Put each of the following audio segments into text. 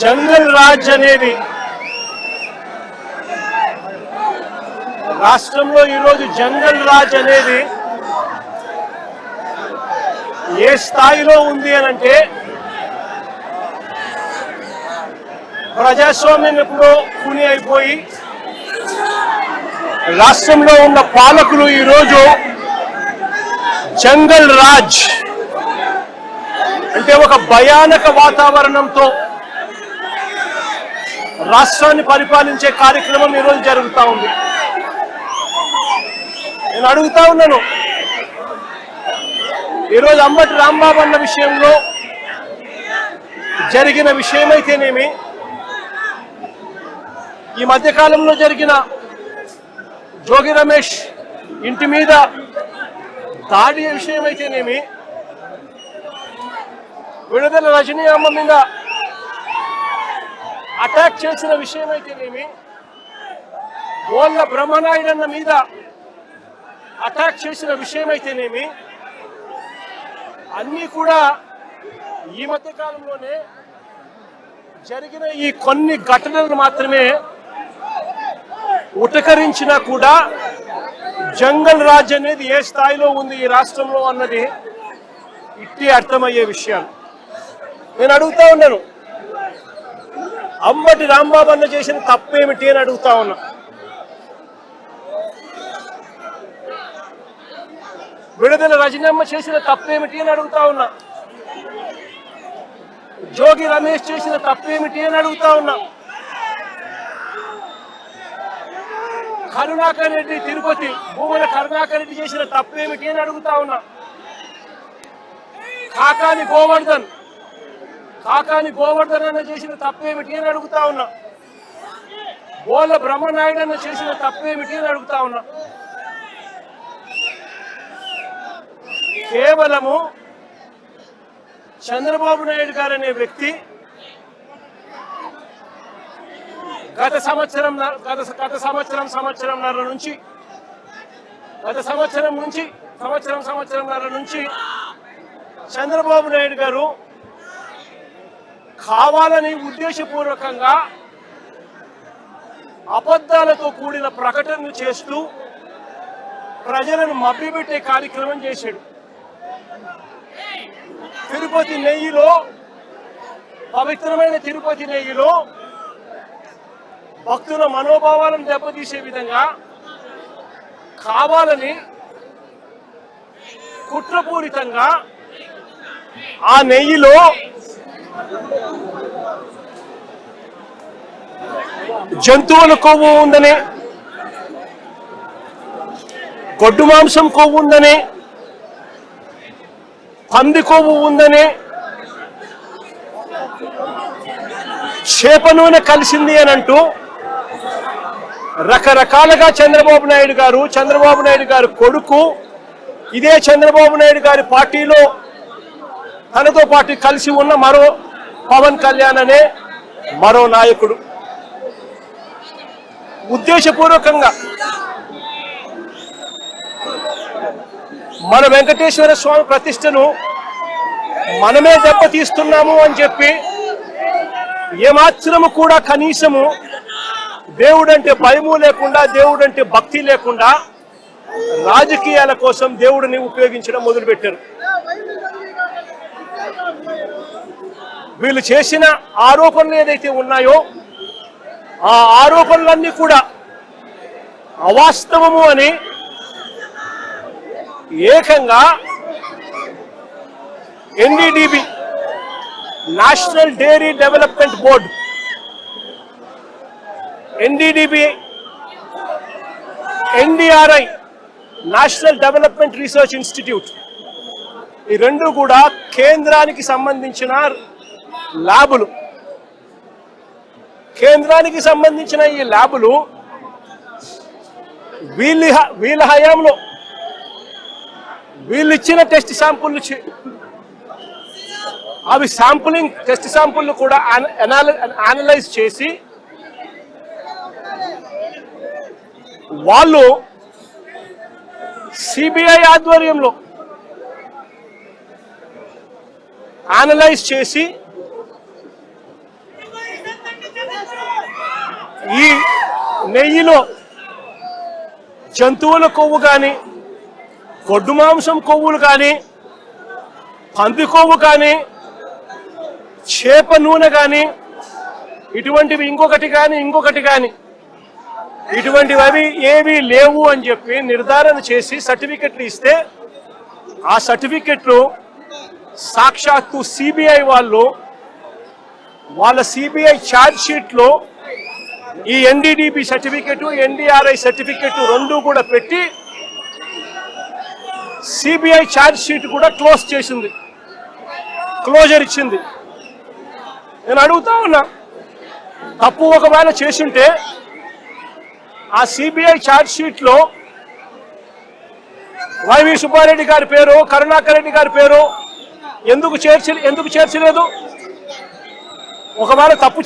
జంగల్ రాజ్ అనేది రాష్ట్రంలో ఈరోజు జంగల్ రాజ్ అనేది ఏ స్థాయిలో ఉంది అని అంటే ప్రజాస్వామ్యం ఎప్పుడో కూని అయిపోయి రాష్ట్రంలో ఉన్న పాలకులు ఈరోజు జంగల్ రాజ్ అంటే ఒక భయానక వాతావరణంతో రాష్ట్రాన్ని పరిపాలించే కార్యక్రమం ఈరోజు జరుగుతూ ఉంది. నేను అడుగుతా ఉన్నాను, ఈరోజు అంబటి రాంబాబు అన్న విషయంలో జరిగిన విషయమైతేనేమి, ఈ మధ్యకాలంలో జరిగిన జోగి రమేష్ ఇంటి మీద దాడి విషయమైతేనేమి, విడుదల రజనీ అమ్మ మీద అటాక్ చేసిన విషయమైతేనేమి, బోళ్ళ బ్రహ్మనాయుడన్న మీద అటాక్ చేసిన విషయమైతేనేమి, అన్నీ కూడా ఈ మధ్య కాలంలోనే జరిగిన ఈ కొన్ని ఘటనలు మాత్రమే ఉటకరించినా కూడా జంగల్ రాజ్ అనేది ఏ స్థాయిలో ఉంది ఈ రాష్ట్రంలో అన్నది ఇట్టి అర్థమయ్యే విషయాలు. నేను అడుగుతా ఉన్నాను, అంబటి రాంబాబు అన్న చేసిన తప్పేమిటి అని అడుగుతా ఉన్నా. విడుదల రజనమ్మ చేసిన తప్పేమిటి అని అడుగుతా ఉన్నా. జోగి రమేష్ చేసిన తప్పేమిటి అని అడుగుతా ఉన్నా. కరుణాకర్ రెడ్డి తిరుపతి భూముల కరుణాకర్ రెడ్డి చేసిన తప్పేమిటి అని అడుగుతా ఉన్నా. కాకాని గోవర్ధన్ అన్న చేసిన తప్పేమిటి అని అడుగుతా ఉన్నా. బోళ్ళ బ్రహ్మనాయుడు అన్న చేసిన తప్పేమిటి అని అడుగుతా ఉన్నా. కేవలము చంద్రబాబు నాయుడు గారు అనే వ్యక్తి గత సంవత్సరంన్నర నుంచి చంద్రబాబు నాయుడు గారు కావాలని ఉద్దేశపూర్వకంగా అబద్ధాలతో కూడిన ప్రకటనలు చేస్తూ ప్రజలను మభ్యపెట్టే కార్యక్రమం చేశాడు. తిరుపతి నెయ్యిలో, పవిత్రమైన తిరుపతి నెయ్యిలో భక్తుల మనోభావాలను దెబ్బతీసే విధంగా కావాలని కుట్రపూరితంగా ఆ నెయ్యిలో జంతువుల కొవ్వు ఉందని, గొడ్డు మాంసం కొవ్వు ఉందని, పంది కొవ్వు ఉందని, చేప నూనె కలిసింది అని అంటూ రకరకాలుగా చంద్రబాబు నాయుడు గారు కొడుకు, ఇదే చంద్రబాబు నాయుడు గారి పార్టీలో తనతో పాటు కలిసి ఉన్న మరో పవన్ కళ్యాణ్ అనే మరో నాయకుడు ఉద్దేశపూర్వకంగా మన వెంకటేశ్వర స్వామి ప్రతిష్టను మనమే దెబ్బతీస్తున్నాము అని చెప్పి ఏమాత్రము కూడా కనీసము దేవుడంటే భయము లేకుండా, దేవుడంటే భక్తి లేకుండా రాజకీయాల కోసం దేవుడిని ఉపయోగించడం మొదలుపెట్టారు. వీళ్ళు చేసిన ఆరోపణలు ఏదైతే ఉన్నాయో ఆ ఆరోపణలన్నీ కూడా అవాస్తవము అని ఏకంగా NDDB national dairy development board, NDDB, NDRI national development research institute, ఈ రెండు కూడా కేంద్రానికి సంబంధించిన ల్యాబులు. కేంద్రానికి సంబంధించిన ఈ ల్యాబులు వీళ్ళ హయాంలో వీళ్ళు ఇచ్చిన టెస్ట్ శాంపుల్, అవి టెస్ట్ శాంపుల్ కూడా అనలైజ్ చేసి వాళ్ళు సిబిఐ ఆధ్వర్యంలో అనలైజ్ చేసి నెయ్యిలో జంతువుల కొవ్వు కానీ, గొడ్డు మాంసం కొవ్వులు కానీ, పంది కొవ్వు కానీ, చేప నూనె కానీ, ఇటువంటివి ఇంకొకటి కానీ ఇటువంటివి ఏవి లేవు అని చెప్పి నిర్ధారణ చేసి సర్టిఫికెట్లు ఇస్తే, ఆ సర్టిఫికెట్లు సాక్షాత్తు సిబిఐ వాళ్ళ సిబిఐ ఛార్జ్ షీట్లో ఈ ఎన్డీడీబీ సర్టిఫికెట్, ఎన్డీఆర్ఐ సర్టిఫికెట్ రెండు కూడా పెట్టి సిబిఐ ఛార్జ్ షీట్ కూడా క్లోజర్ ఇచ్చింది. నేను అడుగుతా ఉన్నా, తప్పు ఒకవేళ చేసింటే ఆ సిబిఐ ఛార్జ్ షీట్లో వైవి సుబ్బారెడ్డి గారి పేరు, కరుణాకర్ రెడ్డి గారి పేరు ఎందుకు చేర్చలేదు? ఒకవేళ తప్పు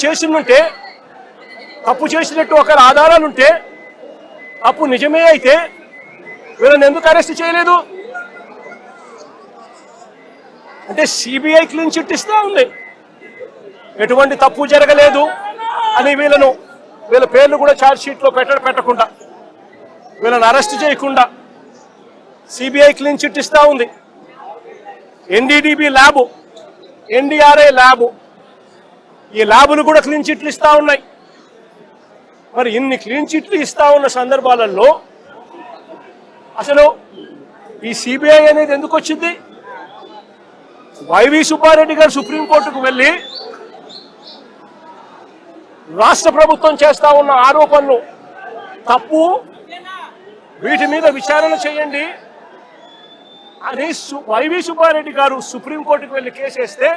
చేసినట్టు ఒకవేళ ఆధారాలుంటే, తప్పు నిజమే అయితే వీళ్ళని ఎందుకు అరెస్ట్ చేయలేదు? అంటే సిబిఐ క్లీన్ చిట్ ఇస్తా ఉంది, ఎటువంటి తప్పు జరగలేదు అని వీళ్ళ పేర్లు కూడా ఛార్జ్ షీట్లో పెట్టకుండా, వీళ్ళని అరెస్ట్ చేయకుండా సిబిఐ క్లీన్ చిట్ ఇస్తా ఉంది. ఎన్డీడీబీ ల్యాబ్, ఎన్డీఆర్ఐ ల్యాబ్, ఈ ల్యాబులు కూడా క్లీన్ చిట్లు ఇస్తా ఉన్నాయి. మరి ఇన్ని క్లీన్ చిట్లు ఇస్తా ఉన్న సందర్భాలలో అసలు ఈ సిబిఐ అనేది ఎందుకు వచ్చింది? వైవి సుబ్బారెడ్డి గారు సుప్రీంకోర్టుకు వెళ్ళి రాష్ట్ర ప్రభుత్వం చేస్తా ఉన్న ఆరోపణలు తప్పు, వీటి మీద విచారణ చేయండి అని వైవి సుబ్బారెడ్డి గారు సుప్రీంకోర్టుకు వెళ్ళి కేసేస్తే,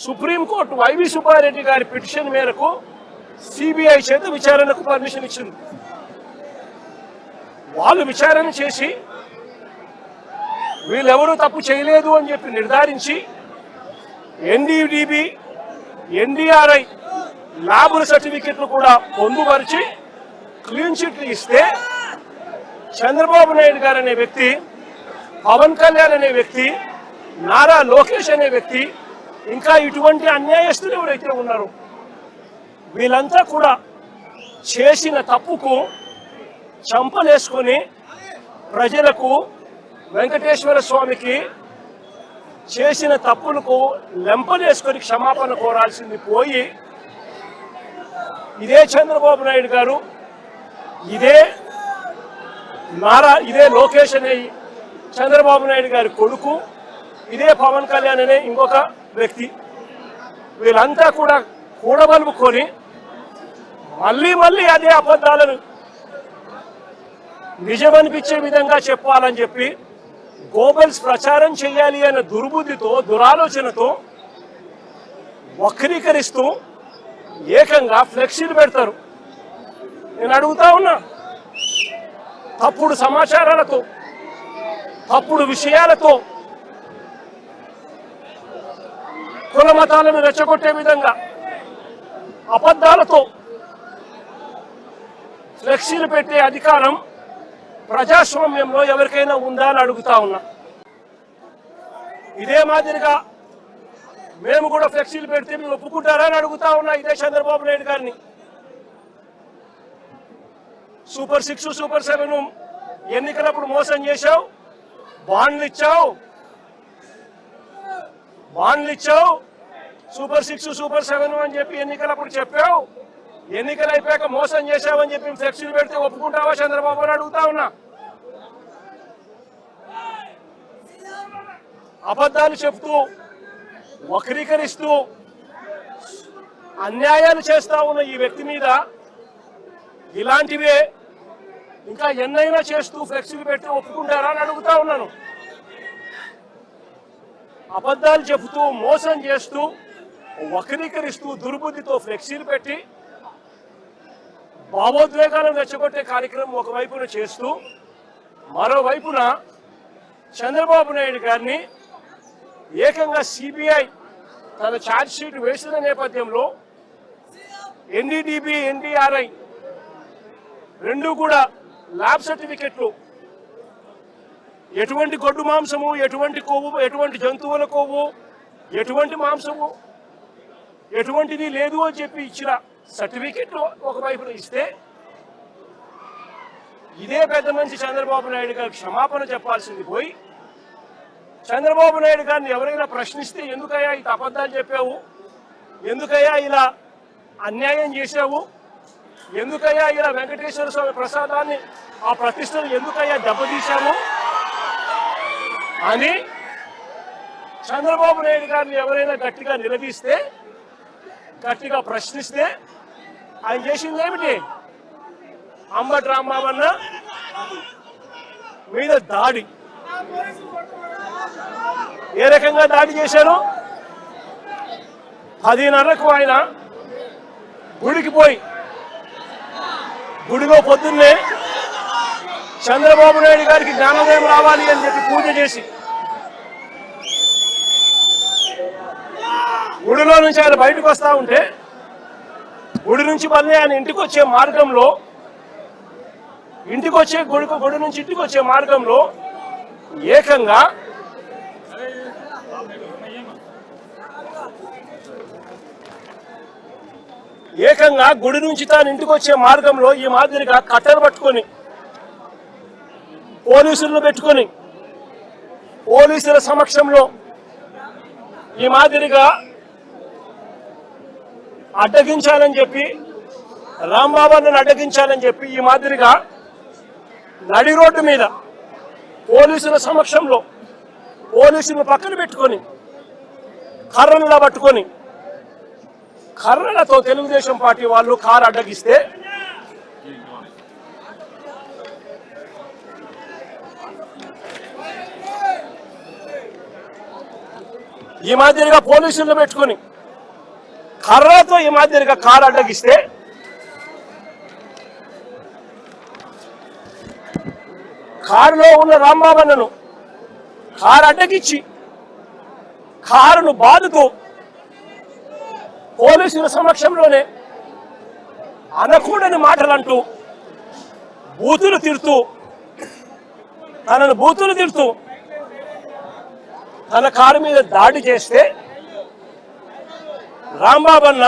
సుప్రీంకోర్టు వైవి సుబ్బారెడ్డి గారి పిటిషన్ మేరకు సిబిఐ చేత విచారణకు పర్మిషన్ ఇచ్చింది. వాళ్ళు విచారణ చేసి వీళ్ళెవరూ తప్పు చేయలేదు అని చెప్పి నిర్ధారించి ఎన్డీడీబీ, ఎన్డీఆర్ఐ ల్యాబుల సర్టిఫికెట్లు కూడా పొందుపరిచి క్లీన్ చిట్లు ఇస్తే, చంద్రబాబు నాయుడు గారు అనే వ్యక్తి, పవన్ కళ్యాణ్ అనే వ్యక్తి, నారా లోకేష్ అనే వ్యక్తి, ఇంకా ఇటువంటి అన్యాయస్తులు ఎవరైతే ఉన్నారో వీళ్ళంతా కూడా చేసిన తప్పుకు చంపలేసుకొని ప్రజలకు, వెంకటేశ్వర స్వామికి చేసిన తప్పులకు లెంపలేసుకొని క్షమాపణ కోరాల్సింది పోయి, ఇదే చంద్రబాబు నాయుడు గారు, ఇదే లోకేష్ అనే చంద్రబాబు నాయుడు గారి కొడుకు, ఇదే పవన్ కళ్యాణ్ అనే ఇంకొక వ్యక్తి, వీళ్ళంతా కూడా కూడబలుపుకొని మళ్ళీ అదే అబద్ధాలను నిజమనిపించే విధంగా చెప్పాలని చెప్పి గోబెల్స్ ప్రచారం చేయాలి అన్న దుర్బుద్ధితో, దురాలోచనతో వక్రీకరిస్తూ ఏకంగా ఫ్లెక్సీలు పెడతారు. నేను అడుగుతా ఉన్నా, తప్పుడు సమాచారాలతో, తప్పుడు విషయాలతో కుల మతాలను రెచ్చగొట్టే విధంగా అబద్ధాలతో ఫ్లెక్సీలు పెట్టే అధికారం ప్రజాస్వామ్యంలో ఎవరికైనా ఉందా అని అడుగుతా ఉన్నా. ఇదే మాదిరిగా మేము కూడా ఫ్లెక్సీలు పెడితే మీరు ఒప్పుకుంటారా అని అడుగుతా ఉన్నా ఇదే చంద్రబాబు నాయుడు గారిని. సూపర్ 6, సూపర్ 7 ఎన్నికలప్పుడు మోసం చేశావు, బాండ్లు ఇచ్చావు, సూపర్ 6, సూపర్ 7 అని చెప్పి ఎన్నికలప్పుడు చెప్పావు, ఎన్నికలు అయిపోయాక మోసం చేశావని చెప్పి ఫ్లెక్సీలు పెడితే ఒప్పుకుంటావా చంద్రబాబు అని అడుగుతా ఉన్నా. అబద్ధాలు చెప్తూ, వక్రీకరిస్తూ, అన్యాయాలు చేస్తా ఉన్న ఈ వ్యక్తి మీద ఇలాంటివే ఇంకా ఎన్నైనా చేస్తూ ఫ్లెక్సీలు పెట్టి ఒప్పుకుంటారా అని అడుగుతా ఉన్నాను. అబద్ధాలు చెబుతూ, మోసం చేస్తూ, వక్రీకరిస్తూ, దుర్బుద్ధితో ఫ్లెక్సీలు పెట్టి భావోద్వేగాలను రెచ్చగొట్టే కార్యక్రమం ఒకవైపున చేస్తూ, మరోవైపున చంద్రబాబు నాయుడు గారిని ఏకంగా సిబిఐ తన ఛార్జ్ షీట్ వేసిన నేపథ్యంలో ఎన్డీడీబీ, ఎన్డీఆర్ఐ రెండు కూడా ల్యాబ్ సర్టిఫికెట్లు, ఎటువంటి గొడ్డు మాంసము, ఎటువంటి కొవ్వు, ఎటువంటి జంతువుల కొవ్వు, ఎటువంటి మాంసము, ఎటువంటిది లేదు అని చెప్పి ఇచ్చిన సర్టిఫికెట్లు ఒకవైపున ఇస్తే, ఇదే పెద్ద మనిషి చంద్రబాబు నాయుడు గారికి క్షమాపణ చెప్పాల్సింది పోయి చంద్రబాబు నాయుడు గారిని ఎవరైనా ప్రశ్నిస్తే ఎందుకయ్యా ఇంత అబద్ధాలు చెప్పావు, ఎందుకయ్యా ఇలా అన్యాయం చేశావు, ఎందుకయ్యా ఇలా వెంకటేశ్వర స్వామి ప్రసాదాన్ని ఆ ప్రతిష్టను ఎందుకయ్యా దెబ్బతీశాము అని చంద్రబాబు నాయుడు గారిని ఎవరైనా గట్టిగా నిలదీస్తే, గట్టిగా ప్రశ్నిస్తే ఆయన చేసింది ఏమిటి? అంబటి రాంబాబన్న మీద దాడి. ఏ రకంగా దాడి చేశారు? 10:30కు ఆయన గుడికి పోయి గుడిలో పొద్దున్నే చంద్రబాబు నాయుడు గారికి జ్ఞానోదయం రావాలి అని చెప్పి పూజ చేసి గుడిలో నుంచి ఆయన బయటకు వస్తా ఉంటే గుడి నుంచి మళ్ళీ ఆయన ఇంటికి వచ్చే మార్గంలో గుడి నుంచి ఇంటికి వచ్చే మార్గంలో ఏకంగా గుడి నుంచి తాను ఇంటికి వచ్చే మార్గంలో ఈ మాదిరిగా కట్టెలు పట్టుకొని పోలీసులను పెట్టుకొని పోలీసుల సమక్షంలో ఈ మాదిరిగా అడ్డగించాలని చెప్పి, రాంబాబుని అడ్డగించాలని చెప్పి ఈ మాదిరిగా నడి రోడ్డు మీద పోలీసుల సమక్షంలో పోలీసులను పక్కన పెట్టుకొని కర్రలులా పట్టుకొని కర్రలతో తెలుగుదేశం పార్టీ వాళ్ళు కారు అడ్డగిస్తే ఈ మాదిరిగా పోలీసులను పెట్టుకొని కర్రతో ఈ మాదిరిగా కారు అడ్డగిస్తే కారులో ఉన్న రాంబాబన్నను కారు అడ్డగిచ్చి కారును బాదుతూ పోలీసుల సమక్షంలోనే అనకూడని మాటలంటూ బూతులు తిడుతూ తన కారు మీద దాడి చేస్తే రాంబాబన్న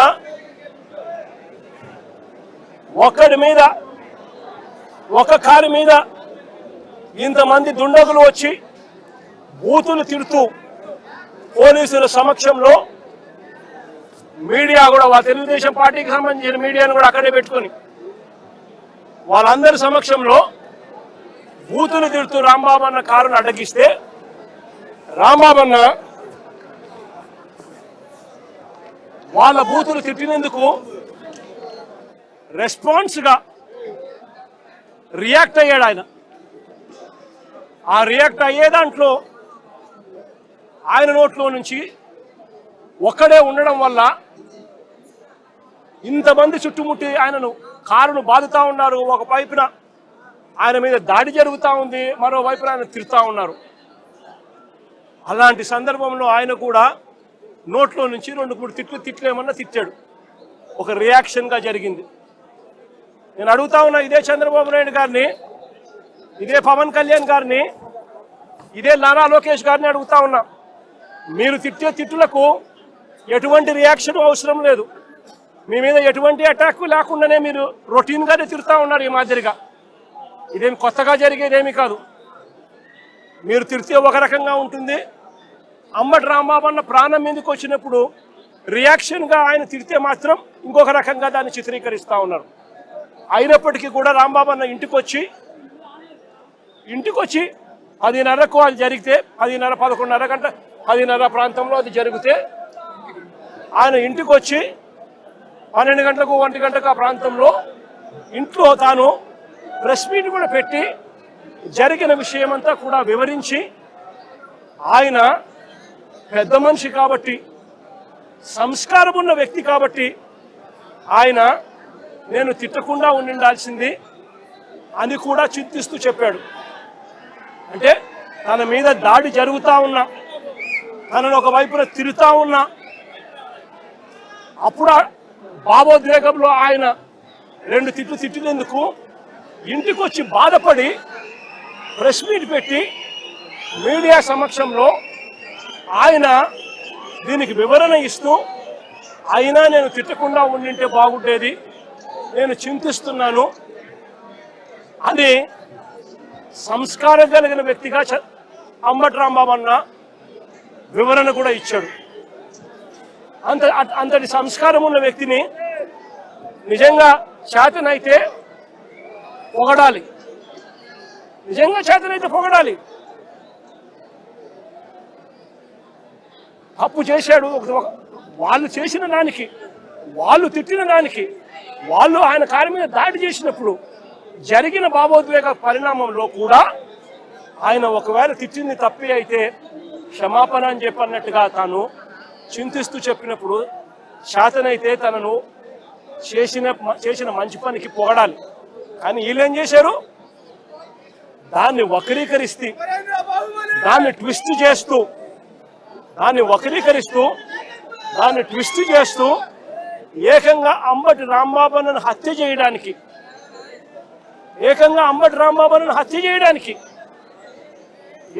ఒక కారు మీద ఇంతమంది దుండగులు వచ్చి బూతులు తిడుతూ పోలీసుల సమక్షంలో మీడియా కూడా తెలుగుదేశం పార్టీకి సంబంధించిన మీడియాను కూడా అక్కడే పెట్టుకొని వాళ్ళందరి సమక్షంలో బూతులు తిడుతూ రాంబాబన్న కారును అడ్డగిస్తే రాంబాబన్న వాళ్ళ బూతులు తిట్టినందుకు రెస్పాన్స్గా రియాక్ట్ అయ్యాడు ఆయన. ఆ రియాక్ట్ అయ్యే దాంట్లో ఆయన నోట్లో నుంచి ఒక్కడే ఉండడం వల్ల ఇంతమంది చుట్టుముట్టి ఆయనను కారును బాదుతా ఉన్నారు. ఒక వైపున ఆయన మీద దాడి జరుగుతూ ఉంది, మరోవైపున ఆయన తిడుతూ ఉన్నారు. అలాంటి సందర్భంలో ఆయన కూడా నోట్లో నుంచి 2-3 తిట్లేమన్నా తిట్టాడు. ఒక రియాక్షన్గా జరిగింది. నేను అడుగుతా ఉన్నా ఇదే చంద్రబాబు నాయుడు గారిని, ఇదే పవన్ కళ్యాణ్ గారిని, ఇదే నారా లోకేష్ గారిని అడుగుతా ఉన్నా, మీరు తిట్టే తిట్టులకు ఎటువంటి రియాక్షన్ అవసరం లేదు, మీ మీద ఎటువంటి అటాక్ లేకుండానే మీరు రొటీన్గానే తిడుతూ ఉన్నారు. ఈ మాదిరిగా ఇదేమి కొత్తగా జరిగేదేమీ కాదు. మీరు తిడితే ఒక రకంగా ఉంటుంది, అంబటి రాంబాబన్న ప్రాణం మీదకి వచ్చినప్పుడు రియాక్షన్గా ఆయన తిడితే మాత్రం ఇంకొక రకంగా దాన్ని చిత్రీకరిస్తూ ఉన్నారు. అయినప్పటికీ కూడా రాంబాబన్న ఇంటికి వచ్చి 10:30కు అది జరిగితే 10:30, 11:30 10:30 ప్రాంతంలో అది జరిగితే ఆయన ఇంటికి వచ్చి 12 గంటలకు 1 గంటకు ఆ ప్రాంతంలో ఇంట్లో తాను ప్రెస్ మీట్ కూడా పెట్టి జరిగిన విషయమంతా కూడా వివరించి, ఆయన పెద్ద మనిషి కాబట్టి, సంస్కారం ఉన్న వ్యక్తి కాబట్టి ఆయన నేను తిట్టకుండా ఉండాల్సింది అని కూడా చింతిస్తూ చెప్పాడు. అంటే తన మీద దాడి జరుగుతూ ఉన్నా, తనను ఒకవైపున తిరుగుతూ ఉన్నా, అప్పుడు భావోద్వేగంలో ఆయన 2 తిట్టినందుకు ఇంటికి వచ్చి బాధపడి ప్రెస్ మీట్ పెట్టి మీడియా సమక్షంలో ఆయన దీనికి వివరణ ఇస్తూ, అయినా నేను తిట్టకుండా ఉండింటే బాగుండేది, నేను చింతిస్తున్నాను అని సంస్కారం కలిగిన వ్యక్తిగా అంబటి రాంబాబు అన్న వివరణ కూడా ఇచ్చాడు. అంతటి సంస్కారం ఉన్న వ్యక్తిని నిజంగా చేతనైతే పొగడాలి, నిజంగా చేతనైతే పొగడాలి. తప్పు చేశాడు, వాళ్ళు చేసిన దానికి, వాళ్ళు తిట్టిన దానికి, వాళ్ళు ఆయన కారు మీద దాడి చేసినప్పుడు జరిగిన భావోద్వేగ పరిణామంలో కూడా ఆయన ఒకవేళ తిట్టింది తప్పి అయితే క్షమాపణ అని చెప్పన్నట్టుగా తాను చింతిస్తూ చెప్పినప్పుడు శాతనైతే తనను చేసిన మంచి పనికి పొగడాలి. కానీ వీళ్ళేం చేశారు, దాన్ని వక్రీకరిస్తూ, దాన్ని ట్విస్ట్ చేస్తూ, ఏకంగా అంబటి రాంబాబును హత్య చేయడానికి,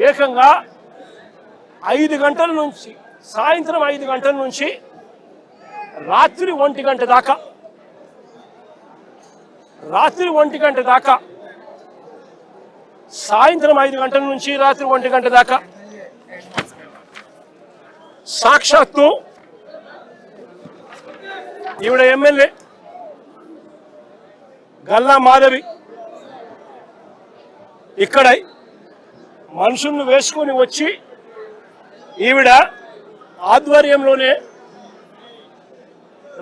ఏకంగా 5 గంటల నుంచి, సాయంత్రం 5 గంటల నుంచి రాత్రి 1 గంట దాకా, సాయంత్రం 5 గంటల నుంచి రాత్రి 1 గంట దాకా సాక్షాత్తు ఈవిడ ఎమ్మెల్యే గల్లా మాధవి ఇక్కడ మనుషులను వేసుకొని వచ్చి ఈవిడ ఆధ్వర్యంలోనే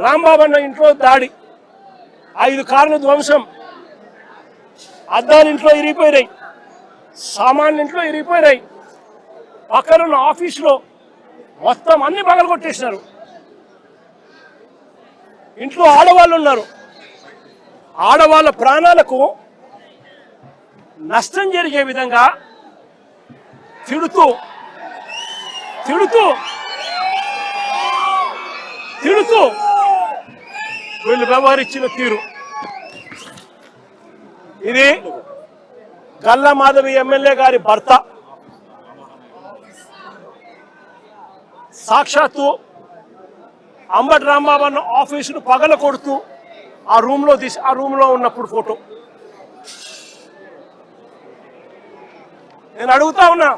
రాంబాబు అన్న ఇంట్లో దాడి, 5 కార్ల ధ్వంసం, అద్దాలు ఇంట్లో ఇరిగిపోయినాయి, సామాన్లు ఇంట్లో ఇరిగిపోయినాయి, పక్కనున్న ఆఫీసులో మొత్తం అన్ని పగలు కొట్టేసినారు. ఇంట్లో ఆడవాళ్ళు ఉన్నారు, ఆడవాళ్ళ ప్రాణాలకు నష్టం జరిగే విధంగా తిడుతూ వీళ్ళు వ్యవహరించిన తీరు ఇది. గల్లా మాధవి ఎమ్మెల్యే గారి భర్త సాక్షాత్తు అంబటి రాంబాబు అన్న ఆఫీసును పగల కొడుతూ ఆ రూమ్లో ఉన్నప్పుడు ఫోటో. నేను అడుగుతా ఉన్నా,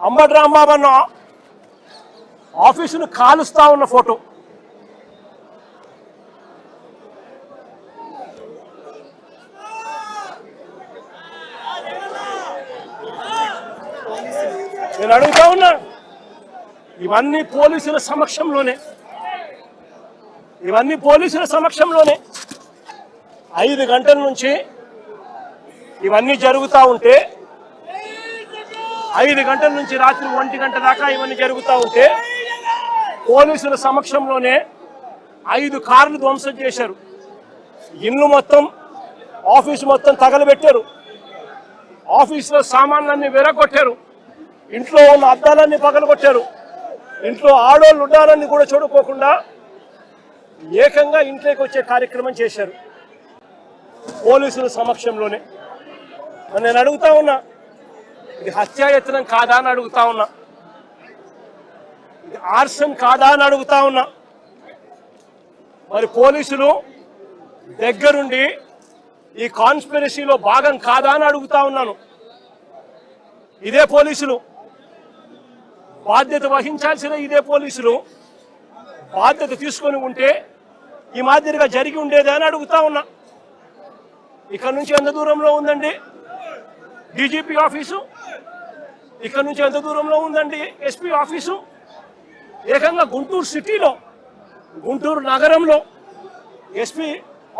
అంబటి రాంబాబు అన్న ఆఫీసును కాలుస్తా ఉన్న ఫోటో. నేను అడుగుతా ఉన్నా, ఇవన్నీ పోలీసుల సమక్షంలోనే 5 గంటల నుంచి ఇవన్నీ జరుగుతూ ఉంటే, 5 గంటల నుంచి రాత్రి 1 గంట దాకా ఇవన్నీ జరుగుతూ ఉంటే పోలీసుల సమక్షంలోనే 5 కార్లు ధ్వంసం చేశారు. ఇల్లు మొత్తం, ఆఫీసు మొత్తం తగలబెట్టారు, ఆఫీసులో సామాన్లన్నీ విరగొట్టారు, ఇంట్లో ఉన్న అద్దాలన్నీ పగలగొట్టారు, ఇంట్లో ఆడోళ్ళు ఉండాలని కూడా చూడుకోకుండా ఏకంగా ఇంట్లోకి వచ్చే కార్యక్రమం చేశారు పోలీసుల సమక్షంలోనే. నేను అడుగుతా ఉన్నా, ఇది హత్యాయత్నం కాదా అని అడుగుతా ఉన్నా, ఇది ఆర్సన్ కాదా అని అడుగుతా ఉన్నా. మరి పోలీసులు దగ్గరుండి ఈ కాన్స్పిరసీలో భాగం కాదా అని అడుగుతా ఉన్నాను. ఇదే పోలీసులు బాధ్యత వహించాల్సిన, ఇదే పోలీసులు బాధ్యత తీసుకొని ఉంటే ఈ మాదిరిగా జరిగి ఉండేది అని అడుగుతా ఉన్నా. ఇక్కడ నుంచి ఎంత దూరంలో ఉందండి డీజీపీ ఆఫీసు, ఇక్కడ నుంచి ఎంత దూరంలో ఉందండి ఎస్పీ ఆఫీసు, ఏకంగా గుంటూరు సిటీలో, గుంటూరు నగరంలో ఎస్పీ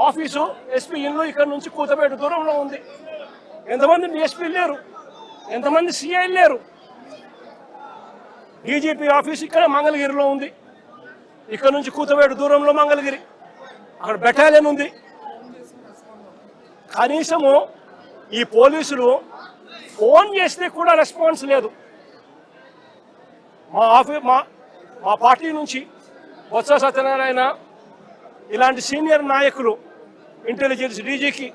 ఆఫీసు, ఎస్పీ ఇల్లు ఇక్కడ నుంచి కూతపేట దూరంలో ఉంది. ఎంతమంది డిఎస్పీ లేరు, ఎంతమంది సిఐ లేరు. డీజీపీ ఆఫీస్ ఇక్కడ మంగళగిరిలో ఉంది, ఇక్కడ నుంచి కూతపేట దూరంలో మంగళగిరి, అక్కడ బెటాలియన్ ఉంది. కనీసము ఈ పోలీసులు ఫోన్ చేస్తే కూడా రెస్పాన్స్ లేదు. మా పార్టీ నుంచి బొత్స సత్యనారాయణ ఇలాంటి సీనియర్ నాయకులు, ఇంటెలిజెన్స్ డీజీకి,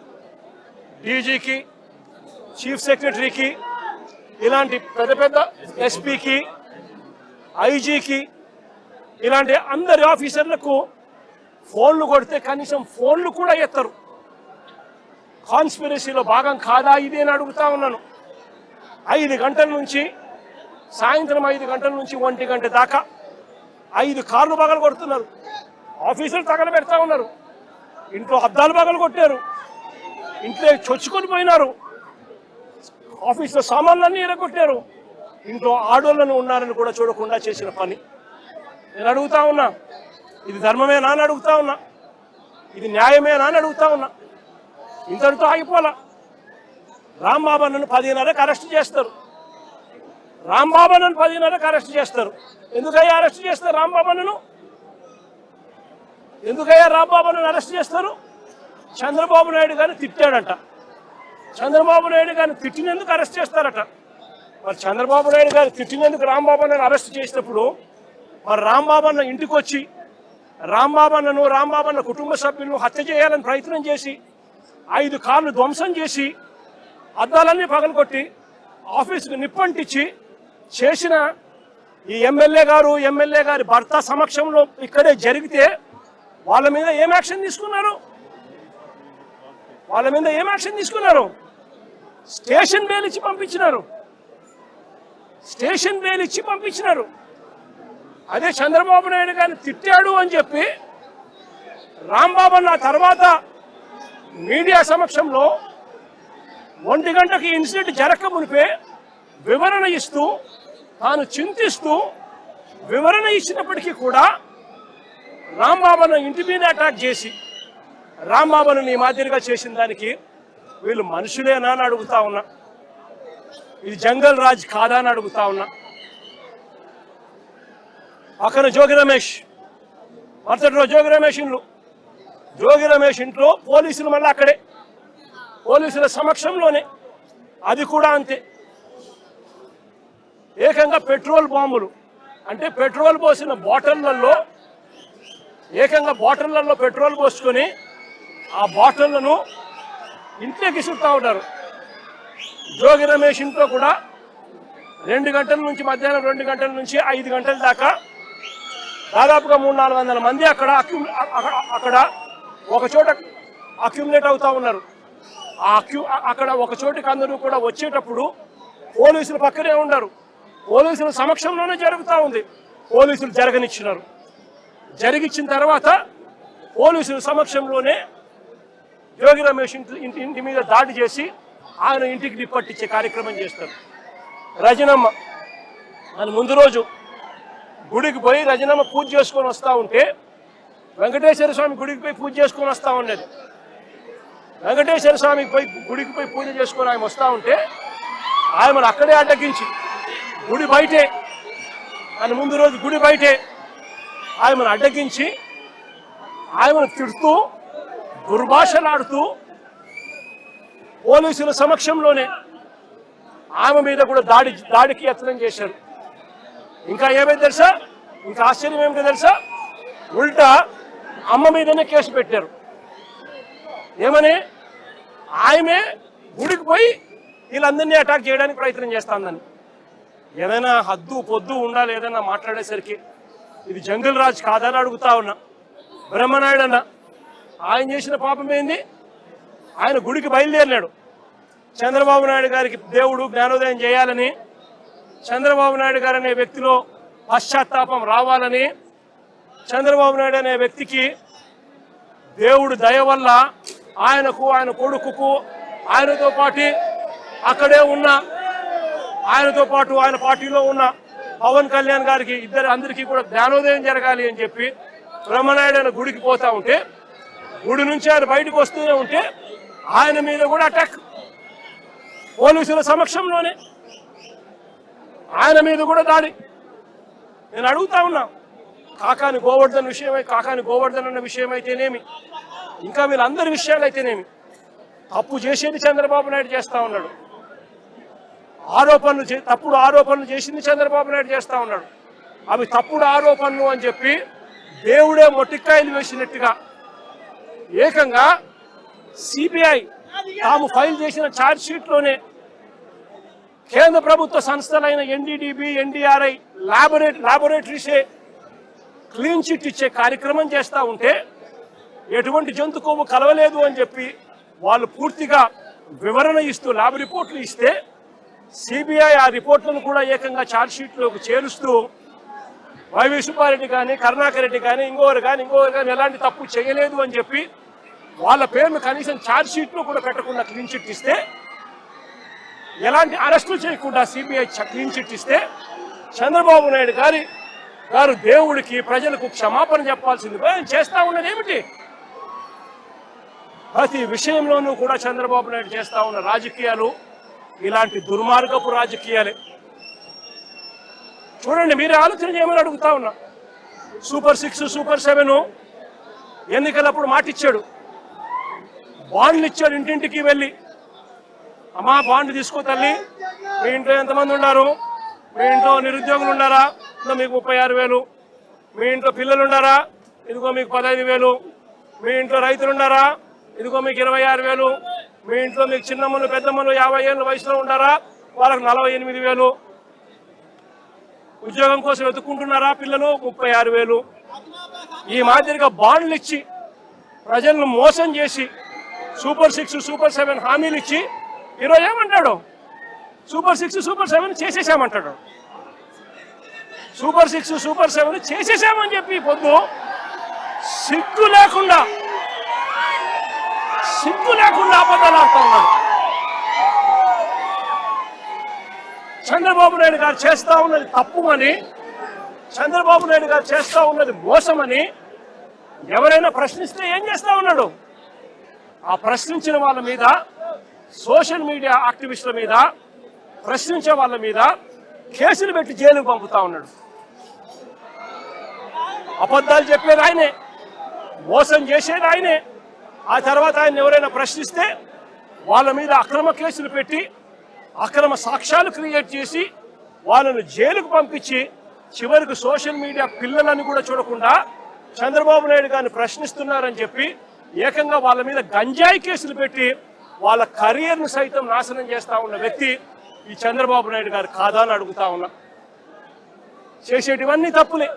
చీఫ్ సెక్రటరీకి, ఇలాంటి పెద్ద ఎస్పీకి, ఐజీకి, ఇలాంటి అందరి ఆఫీసర్లకు ఫోన్లు కొడితే కనీసం ఫోన్లు కూడా ఎత్తరు. కాన్స్పిరసీలో భాగం కాదా ఇది అని అడుగుతా ఉన్నాను. 5 గంటల నుంచి సాయంత్రం 5 గంటల నుంచి 1 గంట దాకా 5 కార్లు పగలు కొడుతున్నారు. ఆఫీసులు తగలబెడతా ఉన్నారు. ఇంట్లో అద్దాలు పగలు కొట్టారు. ఇంట్లో చొచ్చుకొని పోయినారు. ఆఫీసులో సామాన్లన్నీ ఎరగొట్టారు. ఇంట్లో ఆడోళ్ళను ఉన్నారని కూడా చూడకుండా చేసిన పని. నేను అడుగుతా ఉన్నా, ఇది ధర్మమేనా అని అడుగుతా ఉన్నా, ఇది న్యాయమేనా అని అడుగుతా ఉన్నా. ఇంతటితో ఆగిపోలా. రాంబాబు అన్నను 10:30కి అరెస్ట్ చేస్తారు. రాంబాబు అన్నను 10:30కి అరెస్ట్ చేస్తారు. ఎందుకయ్యా అరెస్ట్ చేస్తారు రాంబాబు అన్నను? ఎందుకయ్యా రాంబాబు అన్నను అరెస్ట్ చేస్తారు? చంద్రబాబు నాయుడు గారిని తిట్టాడట. చంద్రబాబు నాయుడు గారిని తిట్టినందుకు అరెస్ట్ చేస్తారట. మరి చంద్రబాబు నాయుడు గారు తిట్టినందుకు రాంబాబు అన్నను అరెస్ట్ చేసినప్పుడు మరి రాంబాబు అన్న ఇంటికి వచ్చి రాంబాబు అన్న కుటుంబ సభ్యులను హత్య చేయాలని ప్రయత్నం చేసి 5 కార్లు ధ్వంసం చేసి అద్దాలన్నీ పగలగొట్టి ఆఫీసుకు నిప్పంటించి చేసిన ఈ ఎమ్మెల్యే గారి భర్త సమక్షంలో ఇక్కడే జరిగితే వాళ్ళ మీద ఏం యాక్షన్ తీసుకున్నారు? స్టేషన్ బెయిల్ ఇచ్చి పంపించినారు. అదే చంద్రబాబు నాయుడు గారిని తిట్టాడు అని చెప్పి రాంబాబు అన్న తర్వాత మీడియా సమక్షంలో 1 గంటకి ఇన్సిడెంట్ జరగక మునిపే వివరణ ఇస్తూ తాను చింతిస్తూ వివరణ ఇచ్చినప్పటికీ కూడా రాంబాబును ఇంటి మీద అటాక్ చేసి రాంబాబును ఈ మాదిరిగా చేసిన దానికి వీళ్ళు మనుషులేనా అని అడుగుతా ఉన్నా. ఇది జంగల్ రాజ్ కాదా అని అడుగుతా ఉన్నా. పక్కన జోగి రమేష్, మరుసటి రోజు జోగి రమేష్ ఇంట్లో పోలీసులు మళ్ళీ అక్కడే పోలీసుల సమక్షంలోనే అది కూడా అంతే. ఏకంగా పెట్రోల్ బాంబులు అంటే పెట్రోల్ పోసిన బాటిళ్లలో పెట్రోల్ పోసుకొని ఆ బాటిళ్లను ఇంట్లోకి ఇసురుతా ఉంటారు. జోగి రమేష్ ఇంట్లో కూడా 2 గంటల నుంచి మధ్యాహ్నం 2 గంటల నుంచి 5 గంటల దాకా దాదాపుగా 300-400 మంది అక్కడ ఒక చోట అక్యుములేట్ అవుతా ఉన్నారు. అక్కడ ఒక చోటికి అందరూ కూడా వచ్చేటప్పుడు పోలీసులు పక్కనే ఉన్నారు. పోలీసుల సమక్షంలోనే జరుగుతూ ఉంది. పోలీసులు జరిగిచ్చిన తర్వాత పోలీసుల సమక్షంలోనే జోగి రమేష్ ఇంటి మీద దాడి చేసి ఆయన ఇంటికి నిప్పట్టించే కార్యక్రమం చేస్తారు. రజనమ్మ అని ముందు రోజు గుడికి పోయి రజనమ్మ పూజ చేసుకొని వస్తూ ఉంటే వెంకటేశ్వర స్వామి గుడికి పోయి పూజ చేసుకొని వస్తూ ఉండేది. వెంకటేశ్వర స్వామికి పోయి గుడికి పోయి పూజ చేసుకొని ఆయన వస్తూ ఉంటే ఆయనను అక్కడే అడ్డగించి గుడి బయటే ముందు రోజు గుడి బయటే ఆయనను అడ్డగించి ఆయనను తిడుతూ దుర్భాషలాడుతూ పోలీసుల సమక్షంలోనే ఆమె మీద కూడా దాడికి యత్నం చేశారు. ఇంకా ఏమైంది తెలుసా? ఇంకా ఆశ్చర్యం ఏమిటో తెలుసా? ఉల్టా అమ్మ మీదనే కేసు పెట్టారు. ఏమని? ఆమె గుడికి పోయి వీళ్ళందరినీ అటాక్ చేయడానికి ప్రయత్నం చేస్తాందని. ఏదైనా హద్దు పొద్దు ఉండాలి ఏదైనా మాట్లాడేసరికి. ఇది జంగల్ రాజ్ కాదని అడుగుతా ఉన్నా. బ్రహ్మనాయుడు అన్న ఆయన చేసిన పాపం ఏంది? ఆయన గుడికి బయలుదేరినాడు. చంద్రబాబు నాయుడు గారికి దేవుడు జ్ఞానోదయం చేయాలని, చంద్రబాబు నాయుడు గారు అనే వ్యక్తిలో పశ్చాత్తాపం రావాలని, చంద్రబాబు నాయుడు అనే వ్యక్తికి దేవుడు దయ వల్ల ఆయనకు, ఆయన కొడుకుకు, ఆయనతో పాటు అక్కడే ఉన్న ఆయనతో పాటు ఆయన పార్టీలో ఉన్న పవన్ కళ్యాణ్ గారికి అందరికీ కూడా జ్ఞానోదయం జరగాలి అని చెప్పి బ్రహ్మనాయుడు ఆయన గుడికి పోతా ఉంటే, గుడి నుంచి ఆయన బయటకు వస్తూనే ఉంటే ఆయన మీద కూడా అటాక్ పోలీసుల సమక్షంలోనే ఆయన మీద కూడా దాడి. నేను అడుగుతా ఉన్నా, కాకాని గోవర్ధన్ అన్న విషయం అయితేనేమి, ఇంకా వీళ్ళందరి విషయాలు అయితేనేమి, తప్పు చేసేది చంద్రబాబు నాయుడు చేస్తా ఉన్నాడు. తప్పుడు ఆరోపణలు చేసింది చంద్రబాబు నాయుడు చేస్తా ఉన్నాడు. అవి తప్పుడు ఆరోపణలు అని చెప్పి దేవుడే మొట్టికాయలు వేసినట్టుగా ఏకంగా సిబిఐ తాము ఫైల్ చేసిన ఛార్జ్ షీట్లోనే కేంద్ర ప్రభుత్వ సంస్థలైన ఎన్డీడీబీ, ఎన్డీఆర్ఐ ల్యాబొరేటరీసే క్లీన్ చిట్ ఇచ్చే కార్యక్రమం చేస్తూ ఉంటే ఎటువంటి జంతు కొవ్వు కలవలేదు అని చెప్పి వాళ్ళు పూర్తిగా వివరణ ఇస్తూ ల్యాబ్ రిపోర్ట్లు ఇస్తే సిబిఐ ఆ రిపోర్ట్లను కూడా ఏకంగా ఛార్జ్షీట్లోకి చేరుస్తూ వైవి సుబ్బారెడ్డి కానీ కరుణాకర్ రెడ్డి కానీ ఇంకోరు కానీ ఎలాంటి తప్పు చేయలేదు అని చెప్పి వాళ్ళ పేరును కనీసం ఛార్జ్షీట్లో కూడా పెట్టకుండా క్లీన్ చిట్ ఇస్తే, ఎలాంటి అరెస్టులు చేయకుండా సిబిఐ క్లీన్ చిట్ ఇస్తే చంద్రబాబు నాయుడు గారు దేవుడికి ప్రజలకు క్షమాపణ చెప్పాల్సింది చేస్తా ఉన్నది ఏమిటి? ప్రతి విషయంలోనూ కూడా చంద్రబాబు నాయుడు చేస్తా ఉన్న రాజకీయాలు ఇలాంటి దుర్మార్గపు రాజకీయాలే. చూడండి, మీరే ఆలోచన చేయమని అడుగుతా ఉన్నా. సూపర్ 6, సూపర్ 7 ఎన్నికలప్పుడు మాటిచ్చాడు, బాండ్లు ఇచ్చాడు. ఇంటింటికి వెళ్ళి అమ్మా బాండ్ తీసుకో తల్లి, మీ ఇంట్లో ఎంతమంది ఉన్నారు, మీ ఇంట్లో నిరుద్యోగులు ఉన్నారా, మీకు 36,000, మీ ఇంట్లో పిల్లలు ఉన్నారా, ఇదిగో మీకు 15,000, మీ ఇంట్లో రైతులు ఉన్నారా, ఇదిగో మీకు 26,000, మీ ఇంట్లో మీకు చిన్నమ్మలు పెద్దమ్మలు 50 ఏళ్ళ వయసులో ఉన్నారా, వాళ్ళకు 48,000, ఉద్యోగం కోసం వెతుక్కుంటున్నారా పిల్లలు, 36,000. ఈ మాదిరిగా బాండ్లు ఇచ్చి ప్రజలను మోసం చేసి సూపర్ 6, సూపర్ 7 హామీలు ఇచ్చి ఈరోజు ఏమంటాడు, సూపర్ 6, సూపర్ 7 చేసేసామంటాడు. సూపర్ 6, సూపర్ 7 చేసేసామని చెప్పి పొద్దు సిగ్గు లేకుండా అబద్ధాలు ఆడుతూ ఉన్నాడు. చంద్రబాబు నాయుడు గారు చేస్తా ఉన్నది తప్పుమని, చంద్రబాబు నాయుడు గారు చేస్తా ఉన్నది మోసమని ఎవరైనా ప్రశ్నిస్తే ఏం చేస్తా ఉన్నాడు? ఆ ప్రశ్నించిన వాళ్ళ మీద, సోషల్ మీడియా యాక్టివిస్టుల మీద, ప్రశ్నించే వాళ్ళ మీద కేసులు పెట్టి జైలుకు పంపుతా ఉన్నాడు. అబద్ధాలు చెప్పేది ఆయనే, మోసం చేసేది ఆయనే. ఆ తర్వాత ఆయన ఎవరైనా ప్రశ్నిస్తే వాళ్ళ మీద అక్రమ కేసులు పెట్టి అక్రమ సాక్ష్యాలు క్రియేట్ చేసి వాళ్ళను జైలుకు పంపించి చివరికి సోషల్ మీడియా పిల్లలని కూడా చూడకుండా చంద్రబాబు నాయుడు గారిని ప్రశ్నిస్తున్నారని చెప్పి ఏకంగా వాళ్ళ మీద గంజాయి కేసులు పెట్టి వాళ్ళ కెరీర్ను సైతం నాశనం చేస్తా ఉన్న వ్యక్తి ఈ చంద్రబాబు నాయుడు గారు కాదా అని అడుగుతా ఉన్నా. చేసేటివన్నీ తప్పులే,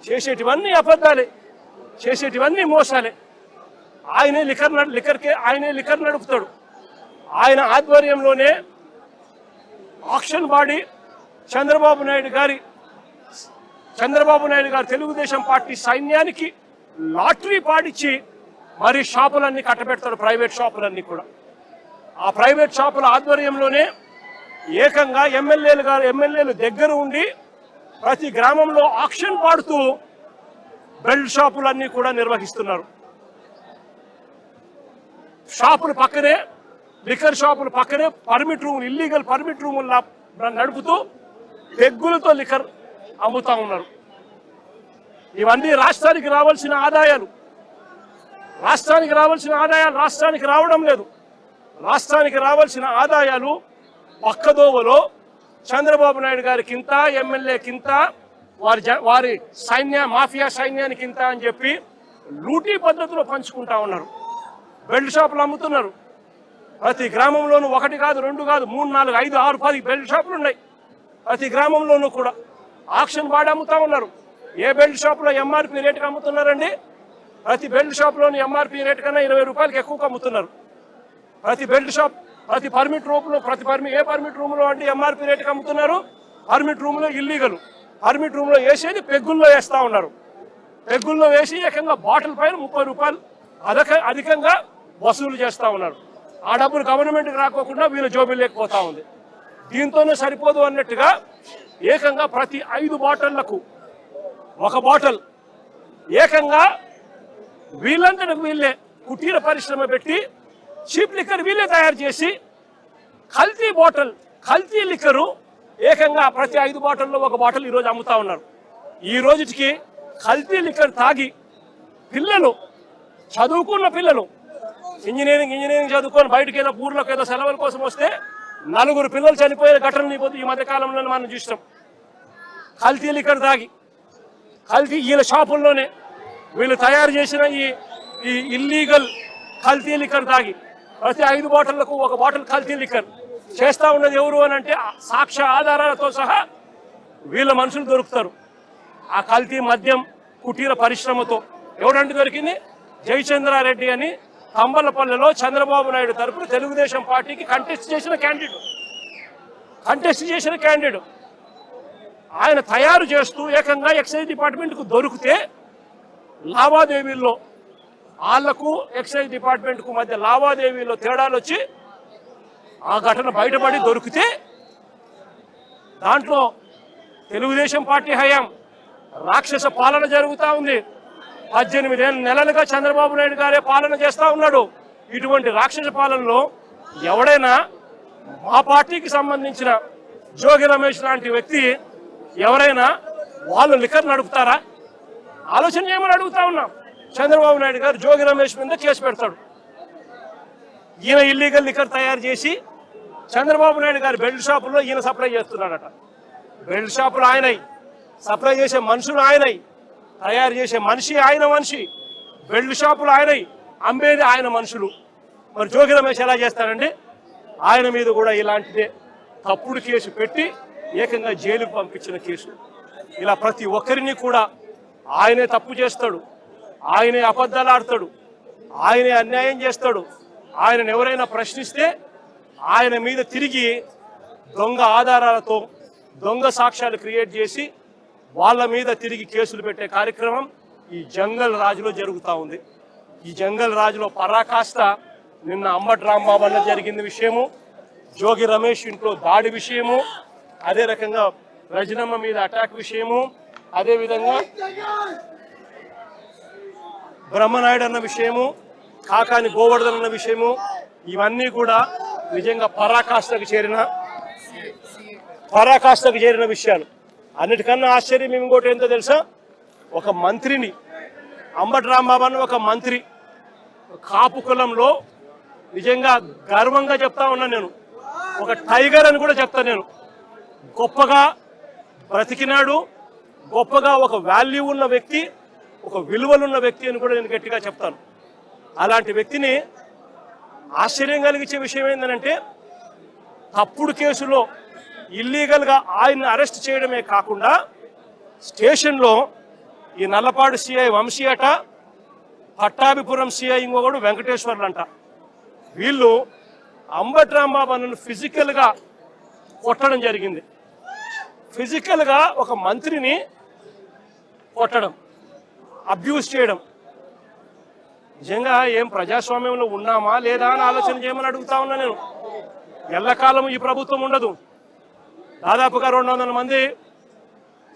చేసేటివన్నీ అబద్ధాలే, చేసేటివన్నీ మోసాలే. ఆయనే లిక్కర్ నడుపుతాడు. ఆయన ఆధ్వర్యంలోనే ఆక్షన్ బాడీ చంద్రబాబు నాయుడు గారు తెలుగుదేశం పార్టీ సైన్యానికి లాటరీ పాడిచ్చి మరి షాపులన్నీ కట్టబెడతాడు, ప్రైవేట్ షాపులన్నీ కూడా. ఆ ప్రైవేట్ షాపుల ఆధ్వర్యంలోనే ఏకంగా ఎమ్మెల్యేలు దగ్గర ఉండి ప్రతి గ్రామంలో ఆక్షన్ పాడుతూ బెల్ట్ షాపులన్నీ కూడా నిర్వహిస్తున్నారు. షాపుల పక్కనే, లిక్కర్ షాపుల పక్కనే పర్మిట్ రూములు, ఇల్లీగల్ పర్మిట్ రూములు నడుపుతూ పెగ్గులతో లిక్కర్ అమ్ముతా ఉన్నారు. ఇవన్నీ రాష్ట్రానికి రావాల్సిన ఆదాయాలు రాష్ట్రానికి రావడం లేదు. రాష్ట్రానికి రావాల్సిన ఆదాయాలు పక్కదోవలో చంద్రబాబు నాయుడు గారికింత, ఎమ్మెల్యేకింత, వారి మాఫియా సైన్యానికింత అని చెప్పి లూటీ పద్ధతిలో పంచుకుంటా ఉన్నారు. బెల్ట్ షాపులు అమ్ముతున్నారు. ప్రతి గ్రామంలోనూ 1 కాదు, 2 కాదు, 3, 4, 5, 6, 10 బెల్ట్ షాపులు ఉన్నాయి. ప్రతి గ్రామంలోనూ కూడా ఆక్షన్ బాడీ అమ్ముతా ఉన్నారు. ఏ బెల్ట్ షాపులో ఎంఆర్పీ రేటుకి అమ్ముతున్నారండి? ప్రతి బెల్ట్ షాప్లోని ఎంఆర్పీ రేటు కన్నా 20 రూపాయలకి ఎక్కువగా అమ్ముతున్నారు. ప్రతి బెల్ట్ షాప్, ప్రతి పర్మిట్ రూమ్లో, ఏ పర్మిట్ రూమ్లో అంటే ఎంఆర్పీ రేటుకి అమ్ముతున్నారు. పర్మిట్ రూమ్లో ఇల్లీగల్, పర్మిట్ రూమ్లో వేసేది పెగ్గుల్లో వేస్తా ఉన్నారు. పెగ్గుల్లో వేసి ఏకంగా బాటిల్ పైన 30 రూపాయలు అధికంగా వసూలు చేస్తా ఉన్నారు. ఆ డబ్బులు గవర్నమెంట్కి రాకోకుండా వీళ్ళ జోబులు లేకపోతా ఉంది. దీంతోనే సరిపోదు అన్నట్టుగా ఏకంగా ప్రతి 5 బాటిళ్లకు 1 బాటిల్ ఏకంగా వీళ్ళంతటికి వీళ్ళే కుటీర పరిశ్రమ పెట్టి చీప్ లిక్కర్ వీళ్ళే తయారు చేసి కల్తీ లిక్కరు ఏకంగా ప్రతి 5 బాటిల్లో 1 బాటిల్ ఈరోజు అమ్ముతా ఉన్నారు. ఈ రోజుకి కల్తీ లిక్కర్ తాగి పిల్లలు, చదువుకున్న పిల్లలు, ఇంజనీరింగ్ చదువుకొని బయటకు ఏదో ఊర్లోకి ఏదో సెలవుల కోసం వస్తే 4 పిల్లలు చనిపోయిన ఘటనలు ఈ మధ్య కాలంలో మనం చూస్తాం. కల్తీ లిక్కర్ తాగి, వీళ్ళ షాపుల్లోనే వీళ్ళు తయారు చేసిన ఈ ఇల్లీగల్ కల్తీ లిక్కర్ తాగి ప్రతి 5 బాటిళ్లకు 1 బాటిల్ కల్తీ లిక్కర్ చేస్తా ఉన్నది ఎవరు అని అంటే సాక్ష్య ఆధారాలతో సహా వీళ్ళ మనుషులు దొరుకుతారు. ఆ కల్తీ మద్యం కుటీర పరిశ్రమతో ఎవరంటే దొరికింది? జయచంద్రారెడ్డి అని తంబలపల్లెలో చంద్రబాబు నాయుడు తరపున తెలుగుదేశం పార్టీకి కంటెస్ట్ చేసిన క్యాండిడేట్ ఆయన తయారు చేస్తూ ఏకంగా ఎక్సైజ్ డిపార్ట్మెంట్కు దొరికితే లావాదేవీల్లో వాళ్లకు ఎక్సైజ్ డిపార్ట్మెంట్కు మధ్య లావాదేవీల్లో తేడాలు వచ్చి ఆ ఘటన బయటపడి దొరికితే దాంట్లో తెలుగుదేశం పార్టీ హయాం రాక్షస పాలన జరుగుతూ ఉంది. 18 నెలలుగా చంద్రబాబు నాయుడు గారే పాలన చేస్తూ ఉన్నాడు. ఇటువంటి రాక్షస పాలనలో ఎవడైనా మా పార్టీకి సంబంధించిన జోగి రమేష్ లాంటి వ్యక్తి ఎవరైనా వాళ్ళు లిక్కర్ నడుపుతారా? ఆలోచన చేయమని అడుగుతా ఉన్నాం. చంద్రబాబు నాయుడు గారు జోగి రమేష్ మీద కేసు పెడతాడు. ఈయన ఇల్లీగల్ లిక్కర్ తయారు చేసి చంద్రబాబు నాయుడు గారు బెల్ట్ షాపుల్లో ఈయన సప్లై చేస్తున్నాడట. బెల్ట్ షాపులు ఆయనై, సప్లై చేసే మనుషులు ఆయనై, తయారు చేసే మనిషి, బెల్ట్ షాపులు ఆయనై, అమ్మేది ఆయన మనుషులు. మరి జోగి రమేష్ ఎలా చేస్తాడండి? ఆయన మీద కూడా ఇలాంటిదే తప్పుడు కేసు పెట్టి ఏకంగా జైలుకు పంపించిన కేసు. ఇలా ప్రతి ఒక్కరిని కూడా ఆయనే తప్పు చేస్తాడు, ఆయనే అబద్ధాలు ఆడతాడు, ఆయనే అన్యాయం చేస్తాడు. ఆయనను ఎవరైనా ప్రశ్నిస్తే ఆయన మీద తిరిగి దొంగ ఆధారాలతో దొంగ సాక్ష్యాలు క్రియేట్ చేసి వాళ్ళ మీద తిరిగి కేసులు పెట్టే కార్యక్రమం ఈ జంగల్ రాజులో జరుగుతూ ఉంది. ఈ జంగల్ రాజులో పరాకాష్ట నిన్న అంబటి రాంబాబు అన్న జరిగిన విషయము, జోగి రమేష్ ఇంట్లో దాడి విషయము, అదే రకంగా రజనమ్మ మీద అటాక్ విషయము, అదేవిధంగా బ్రహ్మనాయుడు అన్న విషయము, కాకాని గోవర్ధన్ అన్న విషయము, ఇవన్నీ కూడా నిజంగా పరాకాష్ఠకు చేరిన విషయాలు. అన్నిటికన్నా ఆశ్చర్యం ఇంకోటి ఏంటో తెలుసా? ఒక మంత్రిని, అంబటి రాంబాబు అన్న ఒక మంత్రి, కాపు కులంలో నిజంగా గర్వంగా చెప్తా ఉన్నా నేను, ఒక టైగర్ అని కూడా చెప్తా నేను. గొప్పగా బ్రతికినాడు, గొప్పగా ఒక వాల్యూ ఉన్న వ్యక్తి, ఒక విలువలున్న వ్యక్తి అని కూడా నేను గట్టిగా చెప్తాను. అలాంటి వ్యక్తిని ఆశ్చర్యం కలిగించే విషయం ఏంటంటే, తప్పుడు కేసులో ఇల్లీగల్గా ఆయన్ని అరెస్ట్ చేయడమే కాకుండా స్టేషన్లో ఈ నల్లపాడు సిఐ వంశీ అట, పట్టాభిపురం సిఐ ఇంకొకడు వెంకటేశ్వర్లు అంట, వీళ్ళు అంబటి రాంబాబు అన్నను ఫిజికల్గా కొట్టడం జరిగింది. ఫిజికల్గా ఒక మంత్రిని కొట్టడం, అబ్యూస్ చేయడం. నిజంగా ఏం ప్రజాస్వామ్యంలో ఉన్నామా లేదా అని ఆలోచన చేయమని అడుగుతా ఉన్నా నేను. ఎల్లకాలం ఈ ప్రభుత్వం ఉండదు. దాదాపుగా 200 మంది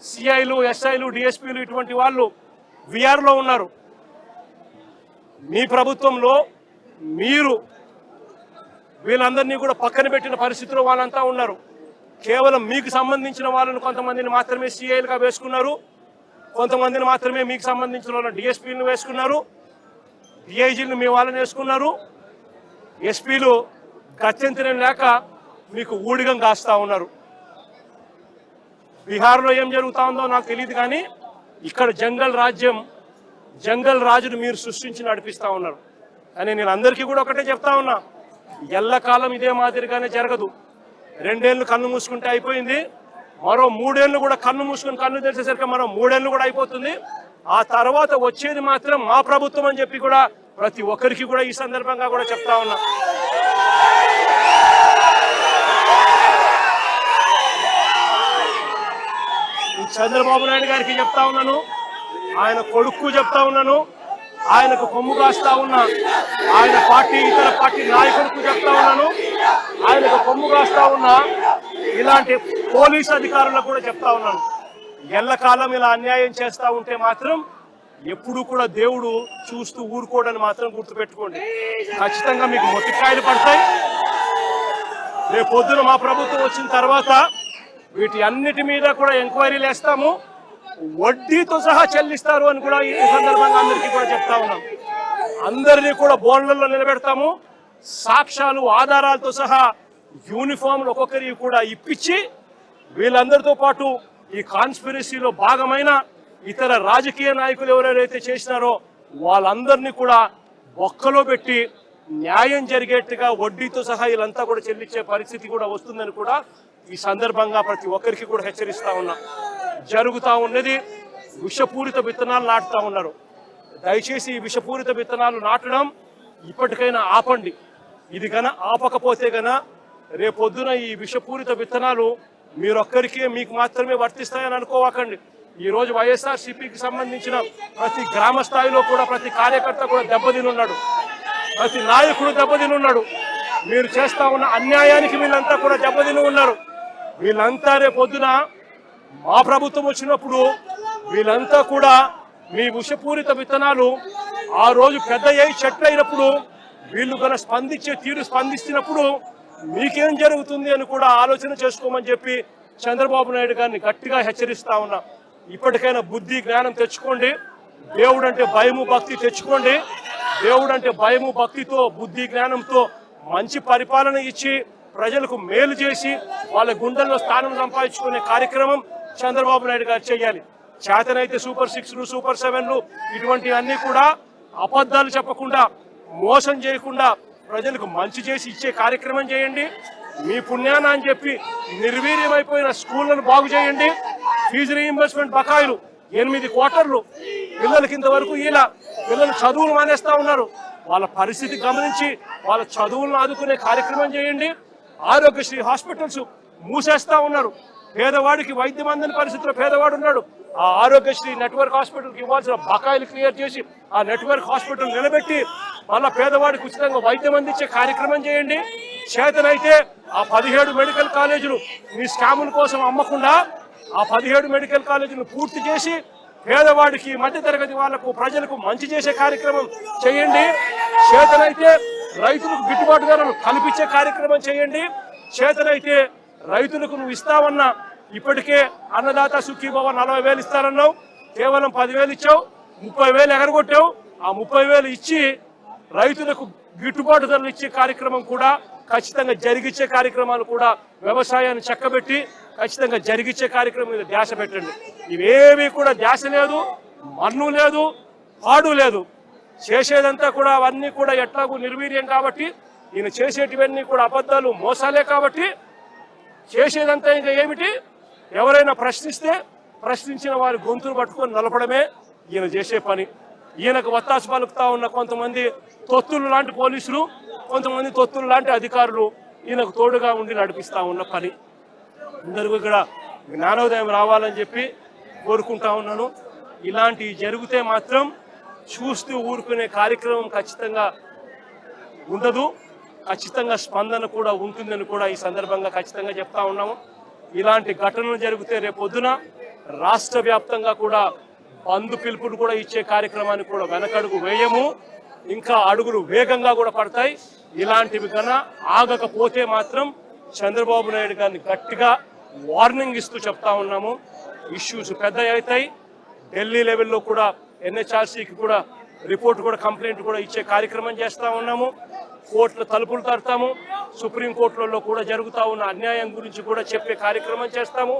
సిఐలు, ఎస్ఐలు, డిఎస్పీలు ఇటువంటి వాళ్ళు విఆర్లో ఉన్నారు. మీ ప్రభుత్వంలో మీరు వీళ్ళందరినీ కూడా పక్కన పెట్టిన పరిస్థితిలో వాళ్ళంతా ఉన్నారు. కేవలం మీకు సంబంధించిన వాళ్ళని కొంతమందిని మాత్రమే సిఐలుగా వేసుకున్నారు, కొంతమందిని మాత్రమే మీకు సంబంధించిన వాళ్ళని డిఎస్పీలను వేసుకున్నారు, డిఐజీలను మీ వాళ్ళని వేసుకున్నారు. ఎస్పీలు గత్యంతరం లేక మీకు ఊడిగం కాస్తా ఉన్నారు. బీహార్లో ఏం జరుగుతా ఉందో నాకు తెలియదు, కానీ ఇక్కడ జంగల్ రాజును మీరు సృష్టించి నడిపిస్తా ఉన్నారు. కానీ నేను అందరికీ కూడా ఒకటే చెప్తా ఉన్నా, ఎల్లకాలం ఇదే మాదిరిగానే జరగదు. 2 ఏళ్ళు కన్ను మూసుకుంటే అయిపోయింది, మరో 3 ఏళ్ళు కూడా కన్ను మూసుకుని కన్ను తెరిచేసరికి మరో 3 ఏళ్ళు కూడా అయిపోతుంది. ఆ తర్వాత వచ్చేది మాత్రం మా ప్రభుత్వం అని చెప్పి కూడా ప్రతి ఒక్కరికి కూడా ఈ సందర్భంగా కూడా చెప్తా ఉన్నా. చంద్రబాబు నాయుడు గారికి చెప్తా ఉన్నాను, ఆయన కొడుకు చెప్తా ఉన్నాను, ఆయనకు కొమ్ము కాస్తా ఉన్నా ఆయన పార్టీ ఇతర పార్టీ నాయకులకు చెప్తా ఉన్నాను, ఆయనకు కొమ్ము కాస్తా ఉన్నా ఇలాంటి పోలీస్ అధికారులకు కూడా చెప్తా ఉన్నాను. ఎల్లకాలం ఇలా అన్యాయం చేస్తా ఉంటే మాత్రం ఎప్పుడు కూడా దేవుడు చూస్తూ ఊరుకోవడానికి మాత్రం గుర్తుపెట్టుకోండి. ఖచ్చితంగా మీకు మొట్టికాయలు పడతాయి. రేపు పొద్దున మా ప్రభుత్వం వచ్చిన తర్వాత వీటి అన్నిటి మీద కూడా ఎంక్వైరీలు వేస్తాము, వడ్డీతో సహా చెల్లిస్తారు అని కూడా ఈ సందర్భంగా అందరికీ కూడా చెప్తా ఉన్నాం. అందరినీ కూడా బోన్లలో నిలబెడతాము, సాక్ష్యాలు ఆధారాలతో సహా యూనిఫామ్లు ఒక్కొక్కరికి కూడా ఇప్పించి వీళ్ళందరితో పాటు ఈ కాన్స్పిరసీలో భాగమైన ఇతర రాజకీయ నాయకులు ఎవరెవరైతే చేసినారో వాళ్ళందరినీ కూడా ఒక్కలో పెట్టి న్యాయం జరిగేట్టుగా వడ్డీతో సహా వీళ్ళంతా కూడా చెల్లించే పరిస్థితి కూడా వస్తుందని కూడా ఈ సందర్భంగా ప్రతి ఒక్కరికి కూడా హెచ్చరిస్తా ఉన్నా. జరుగుతూ ఉన్నది విషపూరిత విత్తనాలు నాటుతా ఉన్నారు. దయచేసి ఈ విషపూరిత విత్తనాలు నాటడం ఇప్పటికైనా ఆపండి. ఇది గన ఆపకపోతే గన రేపొద్దున ఈ విషపూరిత విత్తనాలు మీరొక్కరికే మీకు మాత్రమే వర్తిస్తాయని అనుకోవకండి. ఈ రోజు వైఎస్ఆర్సీపీకి సంబంధించిన ప్రతి గ్రామ స్థాయిలో కూడా ప్రతి కార్యకర్త కూడా దెబ్బతినున్నాడు, ప్రతి నాయకుడు దెబ్బతినున్నాడు. మీరు చేస్తా ఉన్న అన్యాయానికి వీళ్ళంతా కూడా దెబ్బతిని ఉన్నారు. వీళ్ళంతా రేపొద్దున మా ప్రభుత్వం వచ్చినప్పుడు వీళ్ళంతా కూడా మీ విషపూరిత విత్తనాలు ఆ రోజు పెద్ద చెట్లు అయినప్పుడు వీళ్ళు కన్నా స్పందిస్తున్నప్పుడు మీకేం జరుగుతుంది అని కూడా ఆలోచన చేసుకోమని చెప్పి చంద్రబాబు నాయుడు గారిని గట్టిగా హెచ్చరిస్తా ఉన్నా. ఇప్పటికైనా బుద్ధి జ్ఞానం తెచ్చుకోండి. దేవుడు అంటే భయము భక్తి తెచ్చుకోండి. దేవుడు అంటే భయము భక్తితో బుద్ధి జ్ఞానంతో మంచి పరిపాలన ఇచ్చి ప్రజలకు మేలు చేసి వాళ్ళ గుండెల్లో స్థానం సంపాదించుకునే కార్యక్రమం చంద్రబాబు నాయుడు గారు చేయాలి. చేతనైతే సూపర్ 6లు సూపర్ 7లు ఇటువంటివన్నీ కూడా అబద్ధాలు చెప్పకుండా మోసం చేయకుండా ప్రజలకు మంచి చేసి ఇచ్చే కార్యక్రమం చేయండి. మీ పుణ్యాన అని చెప్పి నిర్వీర్యమైపోయిన స్కూళ్లను బాగు చేయండి. ఫీజు రీయింబర్స్మెంట్ బకాయిలు 8 క్వార్టర్లు పిల్లలకి ఇంతవరకు ఇలా పిల్లలు చదువులు మానేస్తా ఉన్నారు. వాళ్ళ పరిస్థితి గమనించి వాళ్ళ చదువులను ఆదుకునే కార్యక్రమం చేయండి. ఆరోగ్యశ్రీ హాస్పిటల్స్ మూసేస్తా ఉన్నారు. పేదవాడికి వైద్యం అందని పరిస్థితిలో పేదవాడు ఉన్నాడు. ఆ ఆరోగ్యశ్రీ నెట్వర్క్ హాస్పిటల్కి ఇవ్వాల్సిన బకాయిలు క్లియర్ చేసి ఆ నెట్వర్క్ హాస్పిటల్ నిలబెట్టి మళ్ళా పేదవాడికి ఉచితంగా వైద్యం అందించే కార్యక్రమం చేయండి. చేతనైతే ఆ 17 మెడికల్ కాలేజీలు మీ స్కాముల కోసం అమ్మకుండా ఆ 17 మెడికల్ కాలేజీలు పూర్తి చేసి పేదవాడికి మధ్యతరగతి వాళ్లకు ప్రజలకు మంచి చేసే కార్యక్రమం చేయండి. చేతనైతే రైతులకు గిట్టుబాటు ధరలు కల్పించే కార్యక్రమం చేయండి. చేతనైతే రైతులకు నువ్వు ఇస్తావన్నా ఇప్పటికే అన్నదాత సుఖీభవ 40,000 ఇస్తారన్నావు, కేవలం 10,000 ఇచ్చావు, 30,000 ఎగరగొట్టావు. ఆ 30,000 ఇచ్చి రైతులకు గిట్టుబాటు ధరలు ఇచ్చే కార్యక్రమం కూడా ఖచ్చితంగా జరిగించే కార్యక్రమాలు కూడా వ్యవసాయాన్ని చక్కబెట్టి ఖచ్చితంగా జరిగించే కార్యక్రమం మీద ధ్యాస పెట్టండి. ఇవేమీ కూడా ధ్యాస లేదు, మన్ను లేదు, పాడు లేదు. చేసేదంతా కూడా అవన్నీ కూడా ఎట్లాగూ నిర్వీర్యం కాబట్టి ఈయన చేసేటివన్నీ కూడా అబద్ధాలు మోసాలే కాబట్టి చేసేదంతా ఇంకా ఏమిటి, ఎవరైనా ప్రశ్నిస్తే ప్రశ్నించిన వారి గొంతులు పట్టుకొని నలపడమే ఈయన చేసే పని. ఈయనకు వత్తాసు పలుకుతా ఉన్న కొంతమంది తొత్తులు లాంటి పోలీసులు, కొంతమంది తొత్తులు లాంటి అధికారులు ఈయనకు తోడుగా ఉండి నడిపిస్తా ఉన్న పని. అందరికీ ఇక్కడ జ్ఞానోదయం రావాలని చెప్పి కోరుకుంటా ఉన్నాను. ఇలాంటివి జరిగితే మాత్రం చూస్తూ ఊరుకునే కార్యక్రమం ఖచ్చితంగా ఉండదు. ఖచ్చితంగా స్పందన కూడా ఉంటుందని కూడా ఈ సందర్భంగా ఖచ్చితంగా చెప్తా ఉన్నాము. ఇలాంటి ఘటనలు జరిగితే రేపొద్దున రాష్ట్ర వ్యాప్తంగా కూడా బంధు పిలుపులు కూడా ఇచ్చే కార్యక్రమాన్ని కూడా వెనకడుగు వేయము, ఇంకా అడుగులు వేగంగా కూడా పడతాయి. ఇలాంటివి కన్నా ఆగకపోతే మాత్రం చంద్రబాబు నాయుడు గారిని గట్టిగా వార్నింగ్ ఇస్తూ చెప్తా ఉన్నాము. ఇష్యూస్ పెద్ద అవుతాయి. ఢిల్లీ లెవెల్లో కూడా NHRCకి కూడా రిపోర్ట్ కూడా కంప్లైంట్ కూడా ఇచ్చే కార్యక్రమం చేస్తా ఉన్నాము. కోర్టుల తలుపులు తడతాము. సుప్రీంకోర్టులలో కూడా జరుగుతూ ఉన్న అన్యాయం గురించి కూడా చెప్పే కార్యక్రమం చేస్తాము.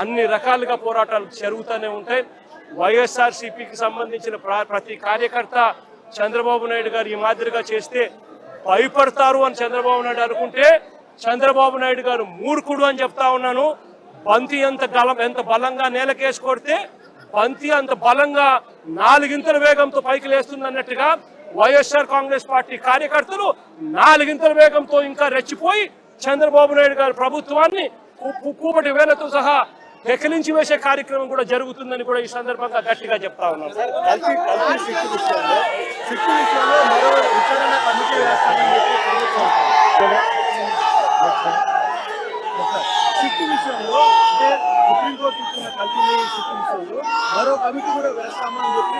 అన్ని రకాలుగా పోరాటాలు జరుగుతూనే ఉంటాయి. వైఎస్ఆర్సీపీకి సంబంధించిన ప్రతి కార్యకర్త చంద్రబాబు నాయుడు గారు ఈ మాదిరిగా చేస్తే భయపడతారు అని చంద్రబాబు నాయుడు అనుకుంటే చంద్రబాబు నాయుడు గారు మూర్ఖుడు అని చెప్తా ఉన్నాను. బంతి ఎంత బలంగా నేలకేసి కొడితే బంతి అంత బలంగా 4 ఇంతల వేగంతో పైకి లేస్తుంది అన్నట్టుగా వైఎస్ఆర్ కాంగ్రెస్ పార్టీ కార్యకర్తలు 4 ఇంతల వేగంతో ఇంకా రెచ్చిపోయి చంద్రబాబు నాయుడు గారి ప్రభుత్వాన్ని కూపటి వేలతో సహా పెకిలించి వేసే కార్యక్రమం కూడా జరుగుతుందని కూడా ఈ సందర్భంగా గట్టిగా చెప్తా ఉన్నాను. సిట్టు విషయంలో అంటే సుప్రీంకోర్టు ఇచ్చిన కల్తీ సిట్టు విషయంలో మరో కమిటీ కూడా వేస్తామని చెప్పి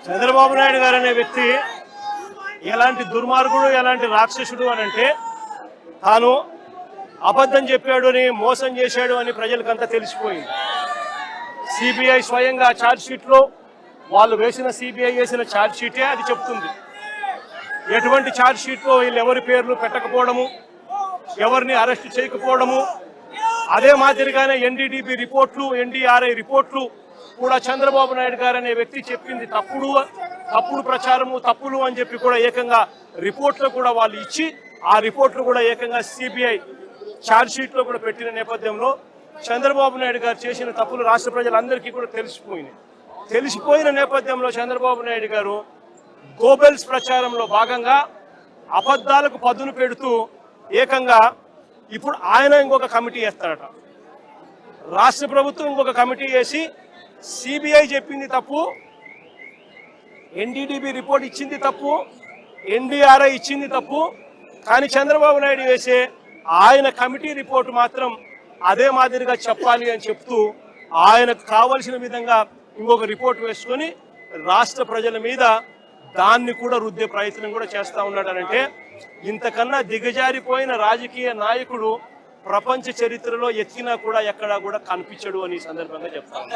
చంద్రబాబు నాయుడు గారు అనే వ్యక్తి ఎలాంటి దుర్మార్గుడు, ఎలాంటి రాక్షసుడు అని అంటే తాను అబద్ధం చెప్పాడు అని, మోసం చేశాడు అని ప్రజలకంతా తెలిసిపోయింది. సిబిఐ స్వయంగా ఛార్జ్ షీట్లో వాళ్ళు సిబిఐ వేసిన ఛార్జ్ షీటే అది చెప్తుంది. ఎటువంటి ఛార్జ్ షీట్లో వీళ్ళు ఎవరి పేర్లు పెట్టకపోవడము, ఎవరిని అరెస్ట్ చేయకపోవడము, అదే మాదిరిగానే NDDB రిపోర్ట్లు, NDRI రిపోర్ట్లు కూడా చంద్రబాబు నాయుడు గారు అనే వ్యక్తి చెప్పింది తప్పుడు ప్రచారము, తప్పులు అని చెప్పి కూడా ఏకంగా రిపోర్ట్లు కూడా వాళ్ళు ఇచ్చి ఆ రిపోర్ట్లు కూడా ఏకంగా సిబిఐ ఛార్జ్ షీట్లో కూడా పెట్టిన నేపథ్యంలో చంద్రబాబు నాయుడు గారు చేసిన తప్పులు రాష్ట్ర ప్రజలందరికీ కూడా తెలిసిపోయిన నేపథ్యంలో చంద్రబాబు నాయుడు గారు గోబెల్స్ ప్రచారంలో భాగంగా అబద్ధాలకు పదును పెడుతూ ఏకంగా ఇప్పుడు ఆయన ఇంకొక కమిటీ వేస్తారట. రాష్ట్ర ప్రభుత్వం ఇంకొక కమిటీ వేసి సిబిఐ చెప్పింది తప్పు, ఎన్డీడీబీ రిపోర్ట్ ఇచ్చింది తప్పు, ఎన్డీఆర్ఐ ఇచ్చింది తప్పు, కానీ చంద్రబాబు నాయుడు వేసే ఆయన కమిటీ రిపోర్టు మాత్రం అదే మాదిరిగా చెప్పాలి అని చెప్తూ ఆయనకు కావలసిన విధంగా ఇంకొక రిపోర్ట్ వేసుకొని రాష్ట్ర ప్రజల మీద దాన్ని కూడా రుద్దే ప్రయత్నం కూడా చేస్తా ఉన్నాడనంటే ఇంతకన్నా దిగజారిపోయిన రాజకీయ నాయకుడు ప్రపంచ చరిత్రలో ఎత్తినా కూడా ఎక్కడా కూడా కనిపించడు అని ఈ సందర్భంగా చెప్తాను.